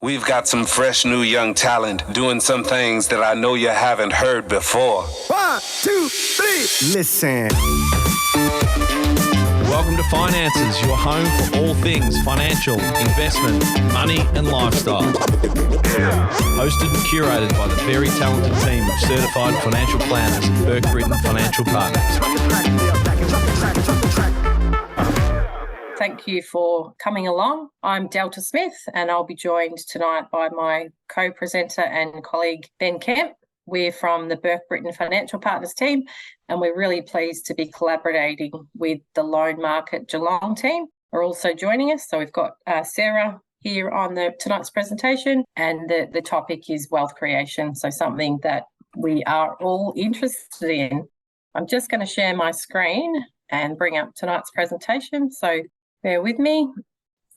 We've got some fresh new young talent doing some things that I know you haven't heard before. 1, 2, 3, listen. Welcome to Finances, your home for all things financial, investment, money and lifestyle. Hosted and curated by the very talented team of certified financial planners at Burke, Britton Financial Partners. Thank you for coming along. I'm Delta Smith and I'll be joined tonight by my co-presenter and colleague Ben Kemp. We're from the Burke Britton Financial Partners team and we're really pleased to be collaborating with the Loan Market Geelong team. Are also joining us. So we've got Sarah here on tonight's presentation, and the topic is wealth creation, so something that we are all interested in. I'm just going to share my screen and bring up tonight's presentation, so bear with me.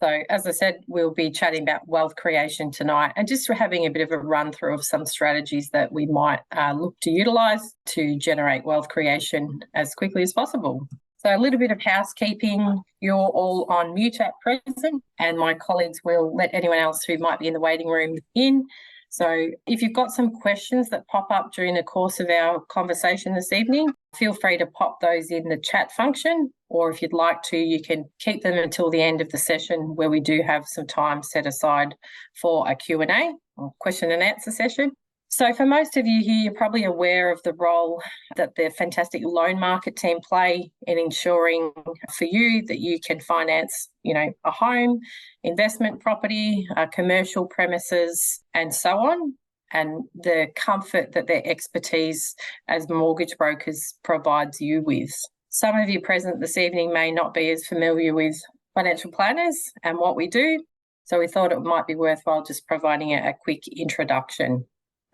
So as I said, we'll be chatting about wealth creation tonight and just having a bit of a run through of some strategies that we might look to utilise to generate wealth creation as quickly as possible. So a little bit of housekeeping. You're all on mute at present, and my colleagues will let anyone else who might be in the waiting room in. So if you've got some questions that pop up during the course of our conversation this evening, feel free to pop those in the chat function, or if you'd like to, you can keep them until the end of the session where we do have some time set aside for a Q&A or question and answer session. So for most of you here, you're probably aware of the role that the fantastic loan market team play in ensuring for you that you can finance, a home, investment property, commercial premises, and so on, and the comfort that their expertise as mortgage brokers provides you with. Some of you present this evening may not be as familiar with financial planners and what we do, so we thought it might be worthwhile just providing a quick introduction.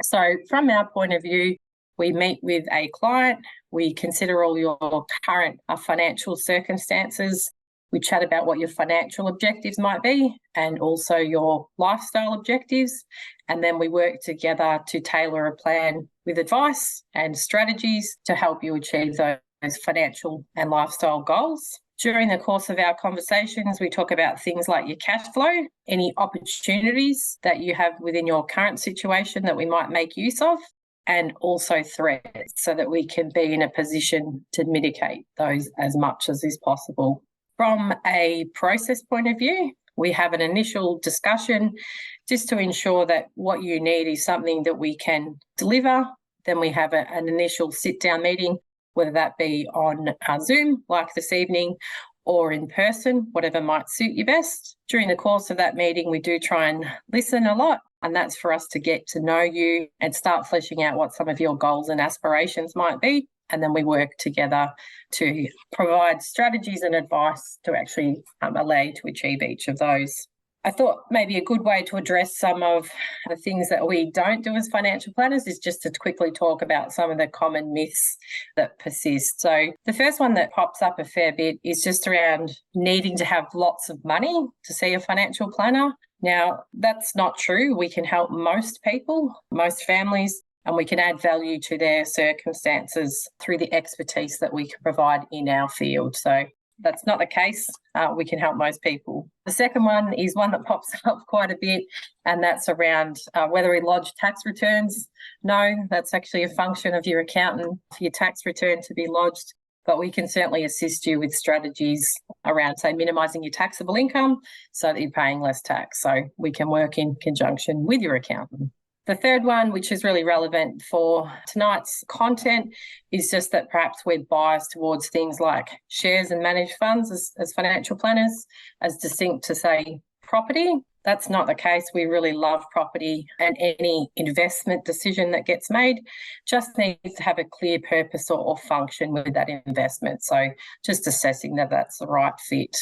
So from our point of view, we meet with a client, we consider all your current financial circumstances, we chat about what your financial objectives might be and also your lifestyle objectives, and then we work together to tailor a plan with advice and strategies to help you achieve those financial and lifestyle goals. During the course of our conversations, we talk about things like your cash flow, any opportunities that you have within your current situation that we might make use of, and also threats so that we can be in a position to mitigate those as much as is possible. From a process point of view, we have an initial discussion just to ensure that what you need is something that we can deliver. Then we have an initial sit-down meeting, whether that be on Zoom like this evening or in person, whatever might suit you best. During the course of that meeting, we do try and listen a lot, and that's for us to get to know you and start fleshing out what some of your goals and aspirations might be. And then we work together to provide strategies and advice to actually allow you to achieve each of those. I thought maybe a good way to address some of the things that we don't do as financial planners is just to quickly talk about some of the common myths that persist. So the first one that pops up a fair bit is just around needing to have lots of money to see a financial planner. Now, that's not true. We can help most people, most families, and we can add value to their circumstances through the expertise that we can provide in our field. So that's not the case. We can help most people. The second one is one that pops up quite a bit, and that's around whether we lodge tax returns. No, that's actually a function of your accountant for your tax return to be lodged, but we can certainly assist you with strategies around, say, minimising your taxable income so that you're paying less tax. So we can work in conjunction with your accountant. The third one, which is really relevant for tonight's content, is just that perhaps we're biased towards things like shares and managed funds as financial planners, as distinct to, say, property. That's not the case. We really love property, and any investment decision that gets made just needs to have a clear purpose or function with that investment. So just assessing that that's the right fit.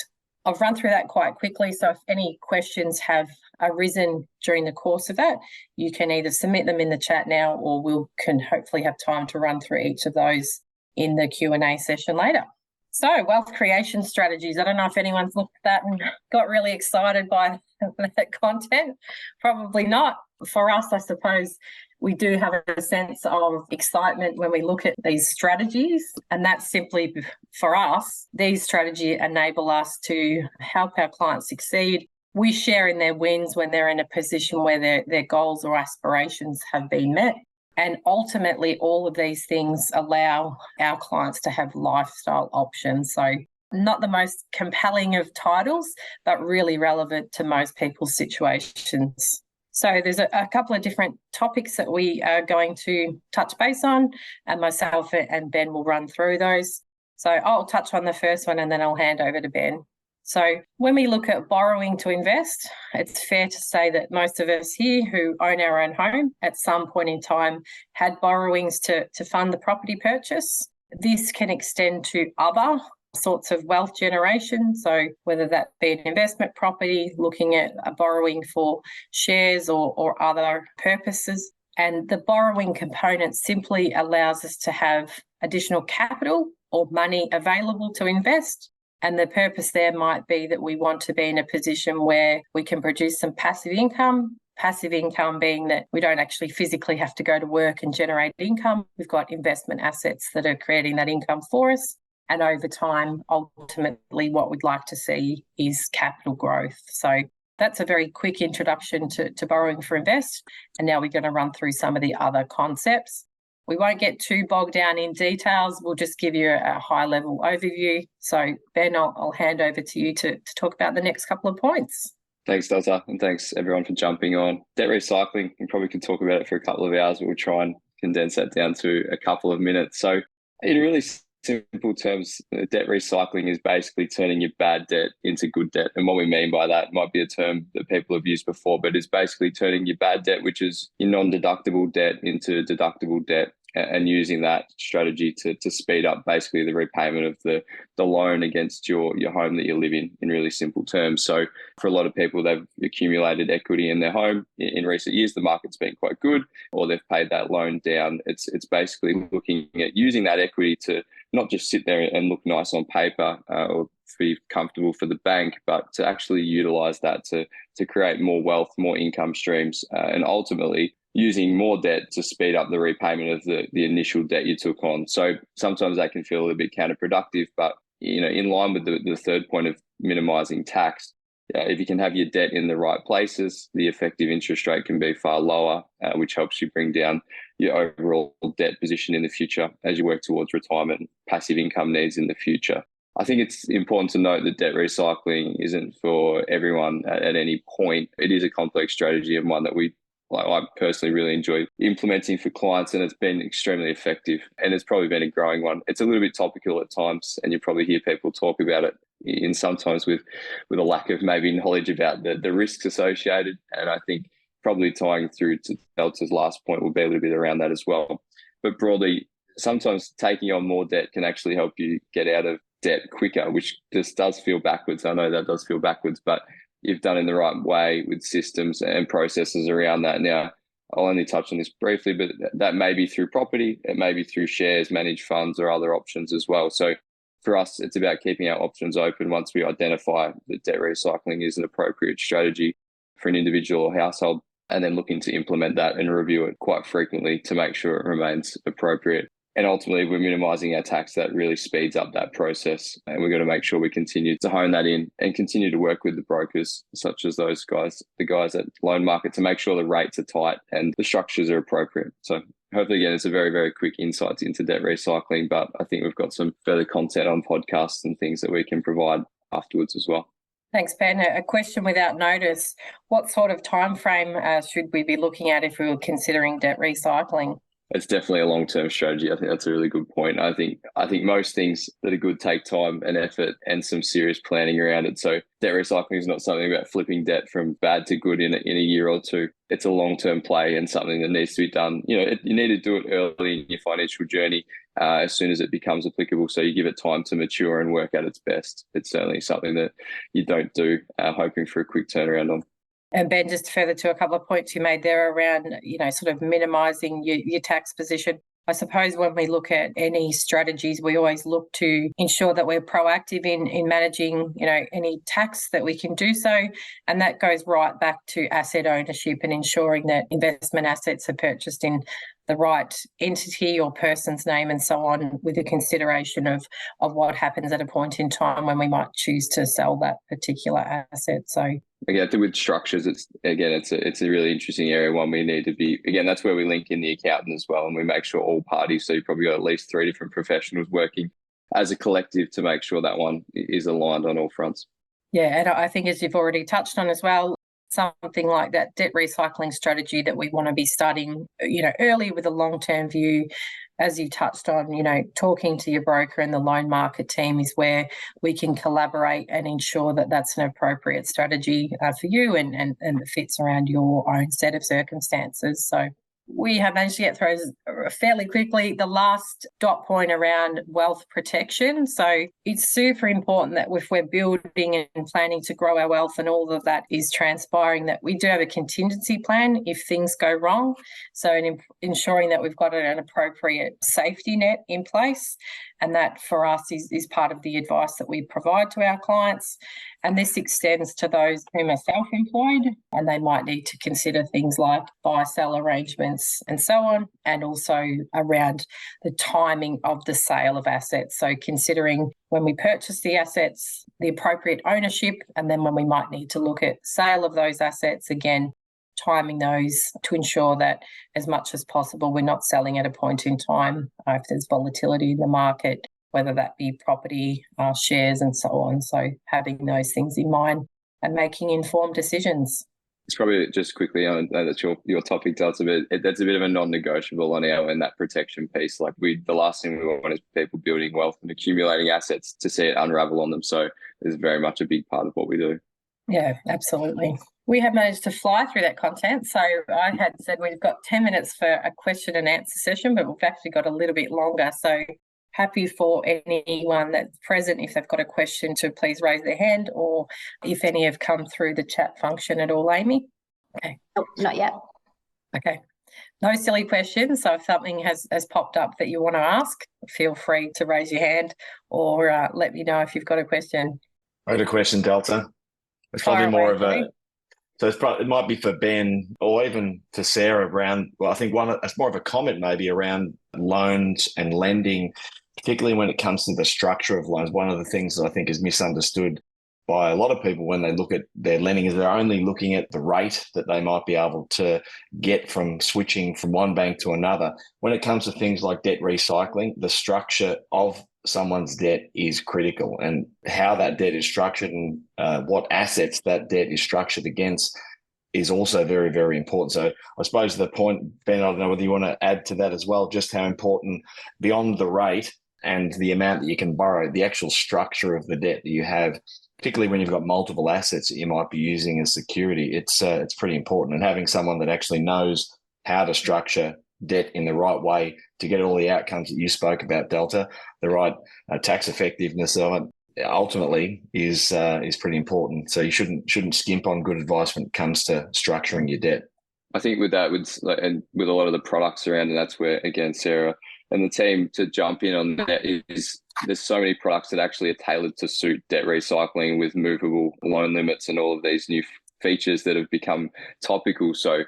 I've run through that quite quickly, so if any questions have arisen during the course of that, you can either submit them in the chat now, or we can hopefully have time to run through each of those in the Q&A session later. So wealth creation strategies. I don't know if anyone's looked at that and got really excited by that content. Probably not. For us, I suppose, we do have a sense of excitement when we look at these strategies, and that's simply, for us, these strategies enable us to help our clients succeed we share in their wins when they're in a position where their goals or aspirations have been met. And ultimately, all of these things allow our clients to have lifestyle options. So not the most compelling of titles, but really relevant to most people's situations. So there's a couple of different topics that we are going to touch base on, and myself and Ben will run through those. So I'll touch on the first one and then I'll hand over to Ben. So when we look at borrowing to invest, it's fair to say that most of us here who own our own home at some point in time had borrowings to fund the property purchase. This can extend to other sorts of wealth generation. So whether that be an investment property, looking at a borrowing for shares or other purposes. And the borrowing component simply allows us to have additional capital or money available to invest. And the purpose there might be that we want to be in a position where we can produce some passive income being that we don't actually physically have to go to work and generate income. We've got investment assets that are creating that income for us. And over time, ultimately, what we'd like to see is capital growth. So that's a very quick introduction to borrowing for invest. And now we're going to run through some of the other concepts. We won't get too bogged down in details. We'll just give you a high-level overview. So, Ben, I'll hand over to you to talk about the next couple of points. Thanks, Delta, and thanks everyone for jumping on. Debt recycling, we probably could talk about it for a couple of hours, but we'll try and condense that down to a couple of minutes. So in really simple terms, debt recycling is basically turning your bad debt into good debt. And what we mean by that might be a term that people have used before, but it's basically turning your bad debt, which is your non-deductible debt, into deductible debt, and using that strategy to speed up basically the repayment of the loan against your home that you live in really simple terms. So for a lot of people, they've accumulated equity in their home. In recent years, the market's been quite good, or they've paid that loan down. It's basically looking at using that equity to not just sit there and look nice on paper or be comfortable for the bank, but to actually utilize that to create more wealth, more income streams, and ultimately using more debt to speed up the repayment of the initial debt you took on. So sometimes that can feel a little bit counterproductive, but in line with the third point of minimizing tax, if you can have your debt in the right places, the effective interest rate can be far lower, which helps you bring down your overall debt position in the future as you work towards retirement and passive income needs in the future. I think it's important to note that debt recycling isn't for everyone at any point. It is a complex strategy and one that I personally really enjoy implementing for clients, and it's been extremely effective, and it's probably been a growing one. It's a little bit topical at times, and you probably hear people talk about it in sometimes with a lack of maybe knowledge about the risks associated. And I think probably tying through to Delta's last point will be a little bit around that as well. But broadly, sometimes taking on more debt can actually help you get out of debt quicker, which just does feel backwards. I know that does feel backwards, but you've done in the right way with systems and processes around that. Now, I'll only touch on this briefly, but that may be through property, it may be through shares, managed funds, or other options as well. So for us, it's about keeping our options open once we identify that debt recycling is an appropriate strategy for an individual or household, and then looking to implement that and review it quite frequently to make sure it remains appropriate. And ultimately, we're minimizing our tax. That really speeds up that process. And we're going to make sure we continue to hone that in and continue to work with the brokers, such as those guys, the guys at Loan Market, to make sure the rates are tight and the structures are appropriate. So hopefully, again, it's a very, very quick insight into debt recycling, but I think we've got some further content on podcasts and things that we can provide afterwards as well. Thanks, Ben. A question without notice. What sort of time frame should we be looking at if we were considering debt recycling? It's definitely a long-term strategy. I think that's a really good point. I think most things that are good take time and effort and some serious planning around it. So debt recycling is not something about flipping debt from bad to good in a year or two. It's a long-term play and something that needs to be done. You need to do it early in your financial journey as soon as it becomes applicable. So you give it time to mature and work at its best. It's certainly something that you don't do hoping for a quick turnaround on. And Ben, just further to a couple of points you made there around, sort of minimising your tax position. I suppose when we look at any strategies, we always look to ensure that we're proactive in managing, any tax that we can do so. And that goes right back to asset ownership and ensuring that investment assets are purchased in the right entity or person's name and so on, with a consideration of what happens at a point in time when we might choose to sell that particular asset. So again, I think with structures, it's a really interesting area. One we need to be, again, that's where we link in the accountant as well, and we make sure all parties, so you've probably got at least 3 different professionals working as a collective to make sure that one is aligned on all fronts. Yeah, and I think, as you've already touched on as well, something like that debt recycling strategy that we want to be studying, early with a long-term view, as you touched on, talking to your broker and the loan market team is where we can collaborate and ensure that that's an appropriate strategy for you and that fits around your own set of circumstances. So we have managed to get through fairly quickly the last dot point around wealth protection. So it's super important that if we're building and planning to grow our wealth and all of that is transpiring, that we do have a contingency plan if things go wrong. So ensuring that we've got an appropriate safety net in place. And that for us is part of the advice that we provide to our clients. And this extends to those who are self-employed, and they might need to consider things like buy-sell arrangements and so on, and also around the timing of the sale of assets. So considering when we purchase the assets, the appropriate ownership, and then when we might need to look at sale of those assets, again, timing those to ensure that as much as possible we're not selling at a point in time if there's volatility in the market, whether that be property, shares and so on. So having those things in mind and making informed decisions. It's probably just quickly, I know that's your topic, that's a bit of a non-negotiable on our end, that protection piece. Like the last thing we want is people building wealth and accumulating assets to see it unravel on them. So it's very much a big part of what we do. Yeah, absolutely. We have managed to fly through that content. So I had said we've got 10 minutes for a question and answer session, but we've actually got a little bit longer. So happy for anyone that's present, if they've got a question, to please raise their hand, or if any have come through the chat function at all, Amy. Okay. Oh, not yet. Okay. No silly questions. So if something has popped up that you want to ask, feel free to raise your hand or let me know if you've got a question. I had a question, Delta. It's probably more of a, so it might be for Ben or even to Sarah around, well, I think it's more of a comment maybe around loans and lending, particularly when it comes to the structure of loans. One of the things that I think is misunderstood by a lot of people when they look at their lending is they're only looking at the rate that they might be able to get from switching from one bank to another. When it comes to things like debt recycling, the structure of someone's debt is critical, and how that debt is structured and what assets that debt is structured against is also very, very important. So I suppose the point, Ben, I don't know whether you want to add to that as well, just how important beyond the rate and the amount that you can borrow, the actual structure of the debt that you have, particularly when you've got multiple assets that you might be using as security, it's pretty important. And having someone that actually knows how to structure debt in the right way to get all the outcomes that you spoke about, Delta, the right tax effectiveness of it, ultimately is pretty important. So you shouldn't skimp on good advice when it comes to structuring your debt. I think with that, and with a lot of the products around, and that's where, again, Sarah and the team to jump in on that, is there's so many products that actually are tailored to suit debt recycling with movable loan limits and all of these new features that have become topical. So,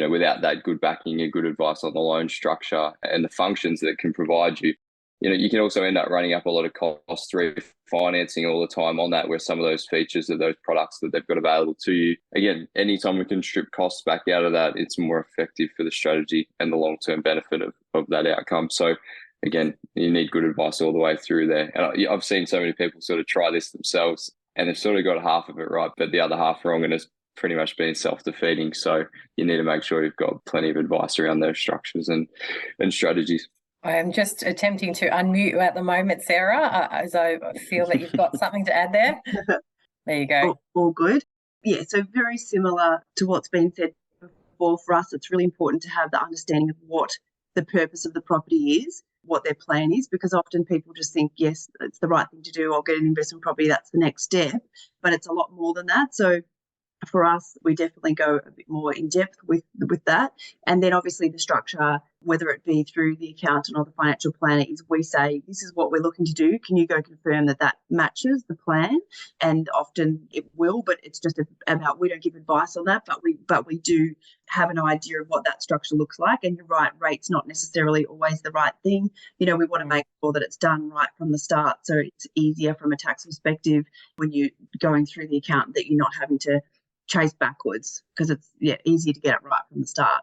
without that good backing and good advice on the loan structure and the functions that it can provide you, you can also end up running up a lot of costs through financing all the time on that, where some of those features of those products that they've got available to you, again, anytime we can strip costs back out of that, it's more effective for the strategy and the long-term benefit of that outcome. So again, you need good advice all the way through there. And I've seen so many people sort of try this themselves and they've sort of got half of it right, but the other half wrong, and it's pretty much been self-defeating. So you need to make sure you've got plenty of advice around those structures and strategies. I am just attempting to unmute you at the moment, Sarah, as I feel that you've got something to add there. There you go. All good. Yeah, so very similar to what's been said before. For us, it's really important to have the understanding of what the purpose of the property is, what their plan is, because often people just think, yes, it's the right thing to do, I'll get an investment property, that's the next step, but it's a lot more than that. So for us, we definitely go a bit more in depth with that. And then obviously the structure, whether it be through the accountant or the financial planner, is we say, this is what we're looking to do. Can you go confirm that matches the plan? And often it will, but it's just about, we don't give advice on that, but we do have an idea of what that structure looks like. And you're right, rate's not necessarily always the right thing. We want to make sure that it's done right from the start, so it's easier from a tax perspective when you're going through the account, that you're not having to chase backwards, because it's easier to get it right from the start.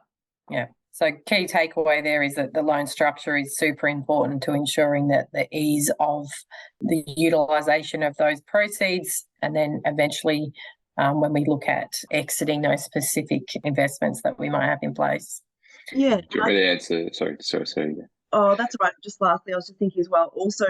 Yeah. So key takeaway there is that the loan structure is super important to ensuring that the ease of the utilisation of those proceeds, and then eventually when we look at exiting those specific investments that we might have in place. Yeah. Do you want me to answer? Sorry. Oh, that's all right. Just lastly, I was just thinking as well, also,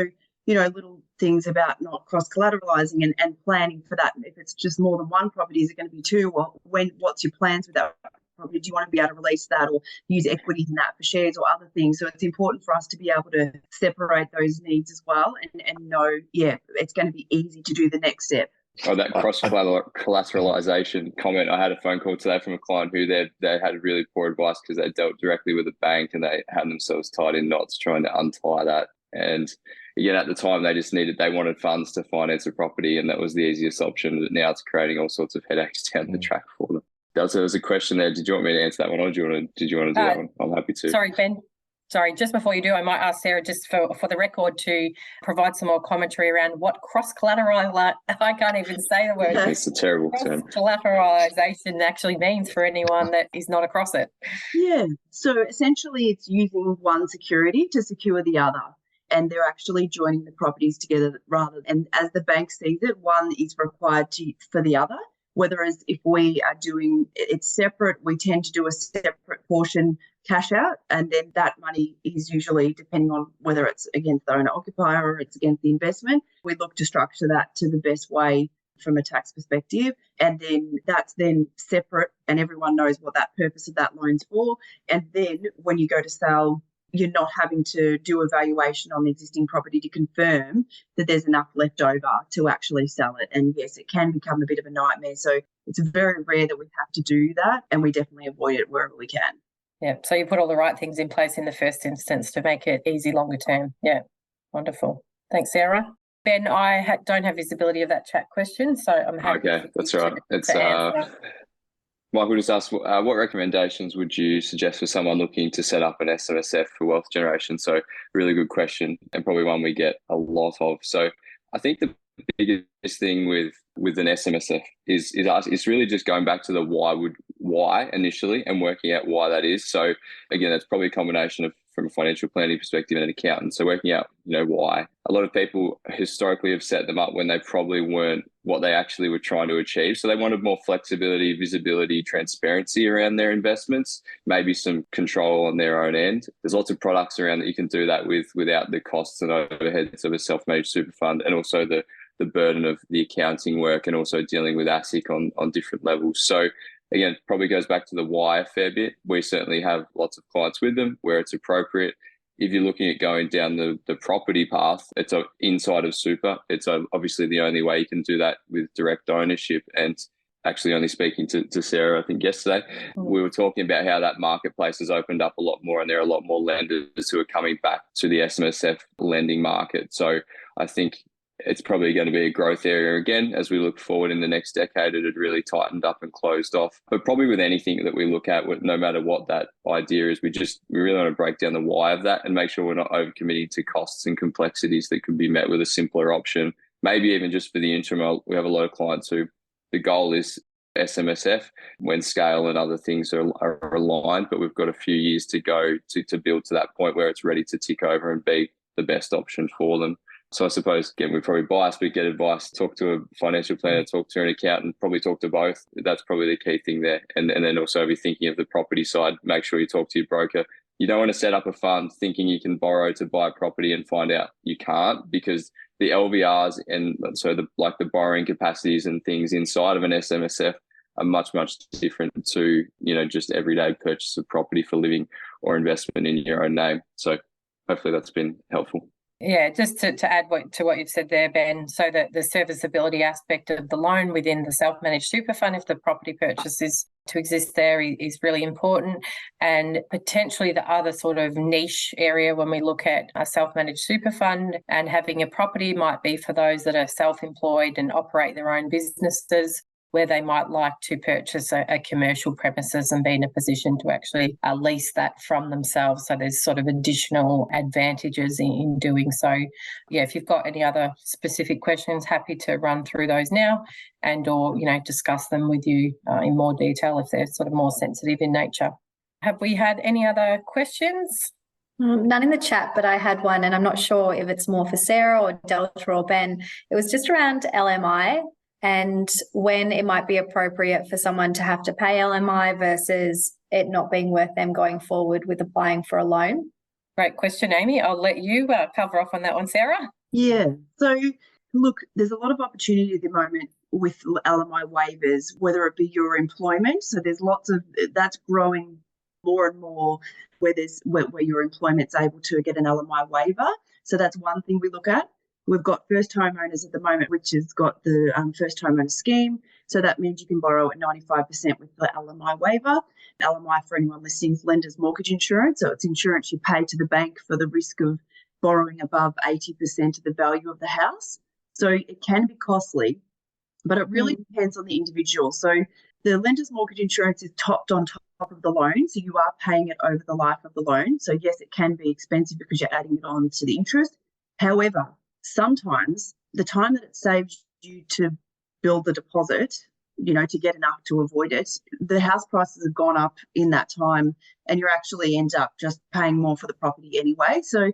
little things about not cross-collateralising and planning for that. If it's just more than one property, is it going to be two? Well, what's your plans with that property? Do you want to be able to release that or use equities in that for shares or other things? So it's important for us to be able to separate those needs as well and know, it's going to be easy to do the next step. Oh, that cross-collateralisation comment. I had a phone call today from a client who they had really poor advice because they dealt directly with a bank and they had themselves tied in knots trying to untie that. And again, at the time, they wanted funds to finance a property, and that was the easiest option. But now it's creating all sorts of headaches down the track for them. There was a question there. Did you want me to answer that one, or did you want to do that one? I'm happy to. Sorry, Ben. Sorry, just before you do, I might ask Sarah, just for the record, to provide some more commentary around what cross-collateral, I can't even say the word. It's a terrible term. Collateralisation actually means for anyone that is not across it. Yeah, so essentially it's using one security to secure the other, and they're actually joining the properties together and as the bank sees it, one is required for the other. Whereas if we are doing it separate, we tend to do a separate portion cash out, and then that money is usually, depending on whether it's against the owner occupier or it's against the investment, we look to structure that to the best way from a tax perspective, and then that's then separate and everyone knows what that purpose of that loan's for. And then when you go to sell, you're not having to do a valuation on the existing property to confirm that there's enough left over to actually sell it. And yes, it can become a bit of a nightmare. So it's very rare that we have to do that, and we definitely avoid it wherever we can. Yeah, so you put all the right things in place in the first instance to make it easy longer term. Yeah, wonderful. Thanks, Sarah. Ben, I don't have visibility of that chat question, so I'm happy. Okay, that's right. It's Michael just asked, what recommendations would you suggest for someone looking to set up an SMSF for wealth generation? So really good question, and probably one we get a lot of. So I think the biggest thing with an SMSF is really just going back to the why initially and working out why that is. So again, that's probably a combination of from a financial planning perspective and an accountant. So working out, why. A lot of people historically have set them up when they probably weren't what they actually were trying to achieve. So they wanted more flexibility, visibility, transparency around their investments, maybe some control on their own end. There's lots of products around that you can do that with without the costs and overheads of a self-managed super fund, and also the burden of the accounting work and also dealing with ASIC on different levels. So again, it probably goes back to the why a fair bit. We certainly have lots of clients with them where it's appropriate. If you're looking at going down the property path, it's inside of super. It's obviously the only way you can do that with direct ownership. And actually only speaking to Sarah, I think yesterday, we were talking about how that marketplace has opened up a lot more, and there are a lot more lenders who are coming back to the SMSF lending market. So I think it's probably going to be a growth area again as we look forward in the next decade. It had really tightened up and closed off. But probably with anything that we look at, no matter what that idea is, we really want to break down the why of that and make sure we're not overcommitting to costs and complexities that can be met with a simpler option. Maybe even just for the interim, we have a lot of clients who the goal is SMSF when scale and other things are aligned, but we've got a few years to go to build to that point where it's ready to tick over and be the best option for them. So I suppose, again, we're probably biased, but get advice, talk to a financial planner, talk to an accountant, probably talk to both. That's probably the key thing there. And then also be thinking of the property side, make sure you talk to your broker. You don't want to set up a fund thinking you can borrow to buy property and find out you can't, because the LVRs and so the borrowing capacities and things inside of an SMSF are much, much different to, just everyday purchase of property for living or investment in your own name. So hopefully that's been helpful. Yeah, just to add to what you've said there, Ben, so that the serviceability aspect of the loan within the self-managed super fund, if the property purchase is to exist there, is really important. And potentially the other sort of niche area when we look at a self-managed super fund and having a property might be for those that are self-employed and operate their own businesses, where they might like to purchase a commercial premises and be in a position to actually lease that from themselves. So there's sort of additional advantages in doing so. Yeah, if you've got any other specific questions, happy to run through those now and or, discuss them with you in more detail if they're sort of more sensitive in nature. Have we had any other questions? None in the chat, but I had one, and I'm not sure if it's more for Sarah or Delta or Ben. It was just around LMI and when it might be appropriate for someone to have to pay LMI versus it not being worth them going forward with applying for a loan. Great question, Amy. I'll let you cover off on that one, Sarah. Yeah. So, look, there's a lot of opportunity at the moment with LMI waivers, whether it be your employment. So there's lots of that's growing more and more where your employment's able to get an LMI waiver. So that's one thing we look at. We've got first homeowners at the moment, which has got the first homeowner scheme. So that means you can borrow at 95% with the LMI waiver. LMI, for anyone listening, is lender's mortgage insurance. So it's insurance you pay to the bank for the risk of borrowing above 80% of the value of the house. So it can be costly, but it really depends on the individual. So the lender's mortgage insurance is topped on top of the loan, so you are paying it over the life of the loan. So yes, it can be expensive because you're adding it on to the interest. However, sometimes the time that it saves you to build the deposit, to get enough to avoid it, the house prices have gone up in that time and you actually end up just paying more for the property anyway. So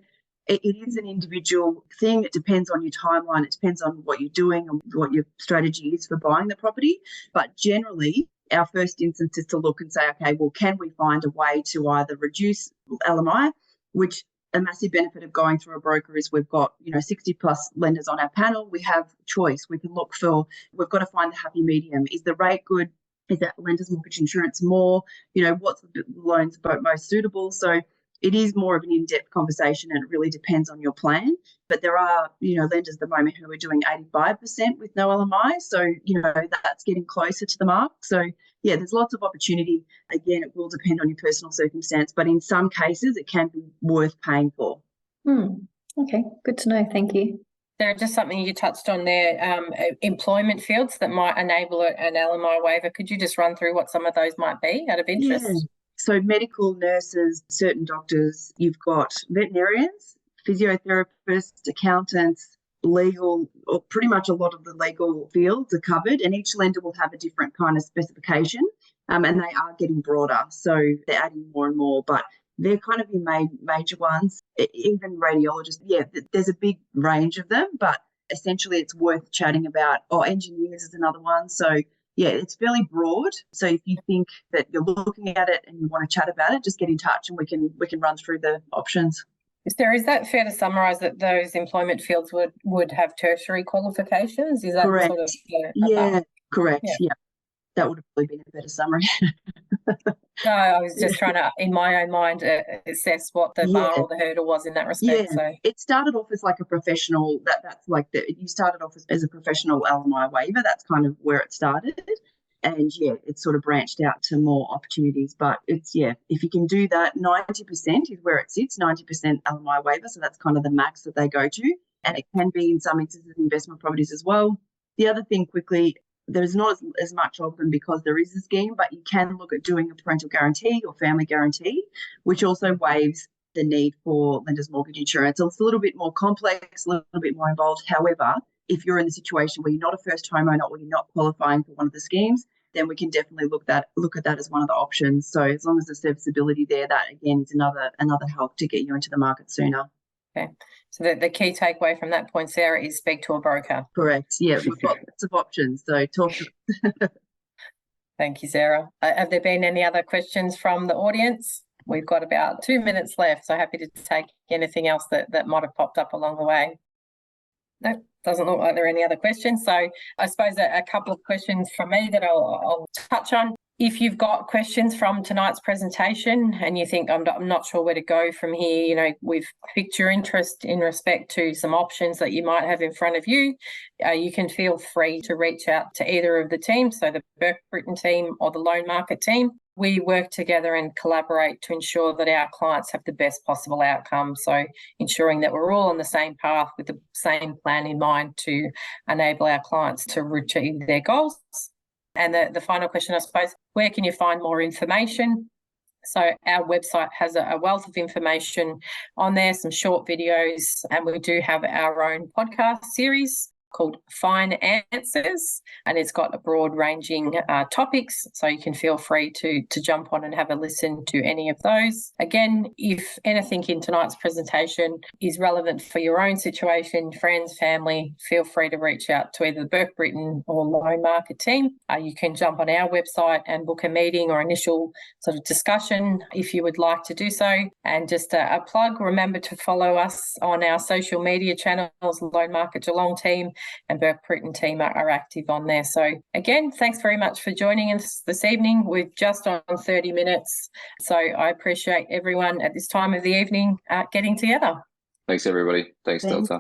it is an individual thing. It depends on your timeline. It depends on what you're doing and what your strategy is for buying the property. But generally, our first instance is to look and say, okay, well, can we find a way to either reduce LMI, which a massive benefit of going through a broker is we've got, 60 plus lenders on our panel. We have choice. We've got to find the happy medium. Is the rate good? Is that lender's mortgage insurance more? What's the loans most suitable? So it is more of an in-depth conversation and it really depends on your plan. But there are, lenders at the moment who are doing 85% with no LMI. So, that's getting closer to the mark. So, yeah, there's lots of opportunity. Again, it will depend on your personal circumstance, but in some cases it can be worth paying for. Okay, good to know. Thank you. There just something you touched on there, employment fields that might enable an LMI waiver. Could you just run through what some of those might be out of interest? Yeah. So medical nurses, certain doctors, you've got veterinarians, physiotherapists, accountants, legal, or pretty much a lot of the legal fields are covered, and each lender will have a different kind of specification, and they are getting broader. So they're adding more and more, but they're kind of your major ones. Even radiologists, there's a big range of them, but essentially it's worth chatting about. Engineers is another one. So yeah, it's fairly broad. So if you think that you're looking at it and you want to chat about it, just get in touch and we can run through the options. Sarah, is that fair to summarise that those employment fields would have tertiary qualifications? Is that correct? Sort of, correct. Yeah. That would have probably been a better summary. No, I was just trying to, in my own mind, assess what the bar or the hurdle was in that respect. Yeah. So it started off as like a professional. You started off as a professional LMI waiver. That's kind of where it started, and it's sort of branched out to more opportunities. But it's if you can do that, 90% is where it sits. 90% LMI waiver, so that's kind of the max that they go to, and it can be in some instances investment properties as well. The other thing quickly. There's not as much of them because there is a scheme, but you can look at doing a parental guarantee or family guarantee, which also waives the need for lender's mortgage insurance. So it's a little bit more complex, a little bit more involved. However, if you're in the situation where you're not a first homeowner or you're not qualifying for one of the schemes, then we can definitely look at that as one of the options. So as long as the serviceability there, that again is another help to get you into the market sooner. Okay. So the key takeaway from that point, Sarah, is speak to a broker. Correct. Yeah, we've got lots of options. So talk to Thank you, Sarah. Have there been any other questions from the audience? We've got about 2 minutes left, so happy to take anything else that might have popped up along the way. No, doesn't look like there are any other questions. So I suppose a couple of questions from me that I'll touch on. If you've got questions from tonight's presentation and you think, I'm not sure where to go from here, we've piqued your interest in respect to some options that you might have in front of you, you can feel free to reach out to either of the teams, so the Burke Britton team or the loan market team. We work together and collaborate to ensure that our clients have the best possible outcome. So ensuring that we're all on the same path with the same plan in mind to enable our clients to achieve their goals. And the final question, I suppose, where can you find more information? So our website has a wealth of information on there, some short videos, and we do have our own podcast series called Fine Answers, and it's got a broad ranging topics, so you can feel free to jump on and have a listen to any of those. Again, if anything in tonight's presentation is relevant for your own situation, friends, family, feel free to reach out to either the Burke, Britton or Loan Market team. You can jump on our website and book a meeting or initial sort of discussion if you would like to do so. And just a plug, remember to follow us on our social media channels. Loan Market Geelong team and Burke Britton team are active on there. So again, thanks very much for joining us this evening. We're just on 30 minutes. So I appreciate everyone at this time of the evening getting together. Thanks, everybody. Thanks, Delta.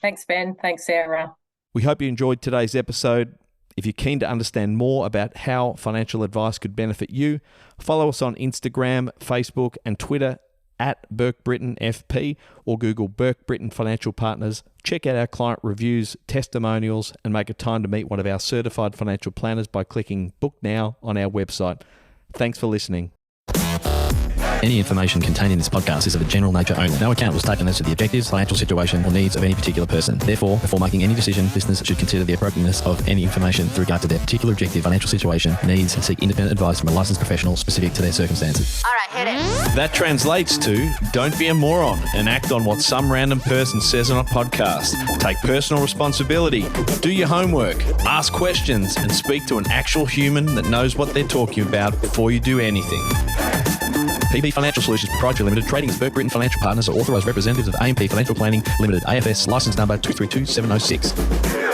Thanks, Ben. Thanks, Sarah. We hope you enjoyed today's episode. If you're keen to understand more about how financial advice could benefit you, follow us on Instagram, Facebook and Twitter at Burke Britton FP, or Google Burke Britton Financial Partners. Check out our client reviews, testimonials, and make a time to meet one of our certified financial planners by clicking Book Now on our website. Thanks for listening. Any information contained in this podcast is of a general nature only. No account was taken as to the objectives, financial situation, or needs of any particular person. Therefore, before making any decision, listeners should consider the appropriateness of any information with regard to their particular objective, financial situation, needs, and seek independent advice from a licensed professional specific to their circumstances. All right, hit it. That translates to don't be a moron and act on what some random person says on a podcast. Take personal responsibility, do your homework, ask questions, and speak to an actual human that knows what they're talking about before you do anything. PB Financial Solutions Proprietary Limited, trading as Burke Britton Financial Partners, are authorised representatives of AMP Financial Planning Limited, AFS, licence number 232706.